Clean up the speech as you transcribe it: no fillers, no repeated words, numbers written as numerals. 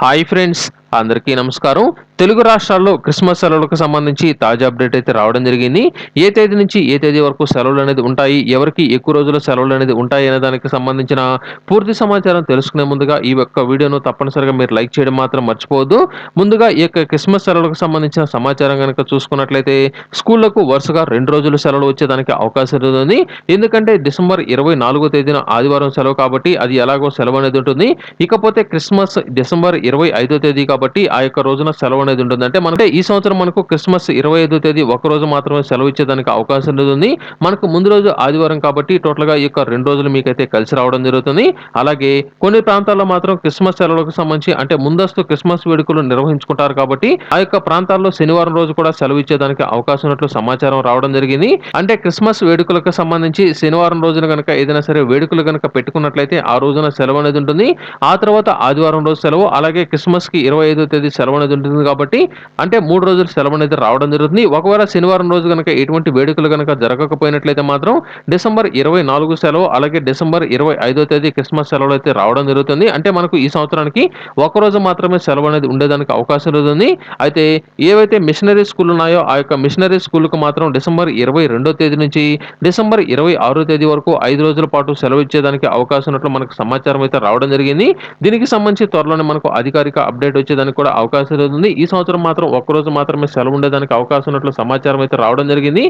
Hi friends, అందరికీ నమస్కారం. తెలుగు రాష్ట్రాల్లో క్రిస్మస్ సెలవులకు సంబంధించి తాజా అప్డేట్ అయితే రావడం జరిగింది. ఏ తేదీ నుంచి ఏ తేదీ వరకు సెలవులనేది ఉంటాయి, ఎవరికి ఎక్కువ రోజులు సెలవులనేది ఉంటాయి అనే దానికి సంబంధించిన పూర్తి సమాచారం తెలుసుకునే ముందుగా ఈ యొక్క వీడియోను తప్పనిసరిగా మీరు లైక్ చేయడం మాత్రం మర్చిపోవద్దు. ముందుగా ఈ యొక్క క్రిస్మస్ సెలవులకు సంబంధించిన సమాచారం గనక చూసుకున్నట్లయితే స్కూళ్లకు వరుసగా 2 రోజులు సెలవులు వచ్చేదానికి అవకాశం ఉంది. ఎందుకంటే డిసెంబర్ 24 తేదీన ఆదివారం సెలవు కాబట్టి అది ఎలాగో సెలవు అనేది ఉంటుంది. ఇకపోతే క్రిస్మస్ డిసెంబర్ 25 తేదీ కాబట్టి ఆ యొక్క రోజున సెలవు అనేది ఉంటుంది. అంటే మనకి ఈ సంవత్సరం మనకు క్రిస్మస్ 25 తేదీ ఒక రోజు మాత్రమే సెలవు ఇచ్చేదానికి అవకాశం ఉంటుంది. మనకు ముందు రోజు ఆదివారం కాబట్టి టోటల్‌గా ఈ యొక్క 2 రోజులు మీకైతే కలిసి రావడం జరుగుతుంది. అలాగే కొన్ని ప్రాంతాల్లో మాత్రం క్రిస్మస్ సెలవులకు సంబంధించి అంటే ముందస్తు క్రిస్మస్ వేడుకలు నిర్వహించుకుంటారు కాబట్టి ఆ యొక్క ప్రాంతాల్లో శనివారం రోజు కూడా సెలవు ఇచ్చేదానికి అవకాశం ఉన్నట్లు సమాచారం రావడం జరిగింది. అంటే క్రిస్మస్ వేడుకలకు సంబంధించి శనివారం రోజున గనక ఏదైనా సరే వేడుకలు గనక పెట్టుకున్నట్లయితే ఆ రోజున సెలవు అనేది ఉంటుంది. ఆ తర్వాత ఆదివారం రోజు సెలవు, అలాగే క్రిస్మస్‌కి 25వ తేదీ సెలవు అనేది ఉంటుంది కాబట్టి అంటే 3 రోజులు సెలవు అనేది రావడం జరుగుతుంది. ఒకవేళ శనివారం రోజు గనక ఎటువంటి వేడుకలు గనక జరగకపోయినట్లయితే మాత్రం డిసెంబర్ 24 సెలవు, అలాగే డిసెంబర్ 25వ తేదీ క్రిస్మస్ సెలవులైతే రావడం జరుగుతుంది. అంటే మనకు ఈ సంవత్సరానికి ఒక్కరోజు మాత్రమే సెలవు అనేది ఉండేదానికి అవకాశం ఉంటుంది. అయితే ఏవైతే మిషనరీ స్కూల్ ఉన్నాయో ఆ యొక్క మిషనరీ స్కూల్‌కు మాత్రం డిసెంబర్ 22వ తేదీ నుంచి డిసెంబర్ 26వ తేదీ వరకు 5 రోజుల పాటు సెలవు ఇచ్చేదానికి అవకాశం ఉన్నట్లు మనకు సమాచారం అయితే రావడం జరిగింది. దీనికి సంబంధించి త్వరలోనే మనకు అధికారిక అప్డేట్ వచ్చేదానికి కూడా అవకాశం ఉంది. ఈ సంవత్సరం మాత్రం ఒక్కరోజు మాత్రమే సెలవు ఉండేదానికి అవకాశం ఉన్నట్లు సమాచారం అయితే రావడం జరిగింది.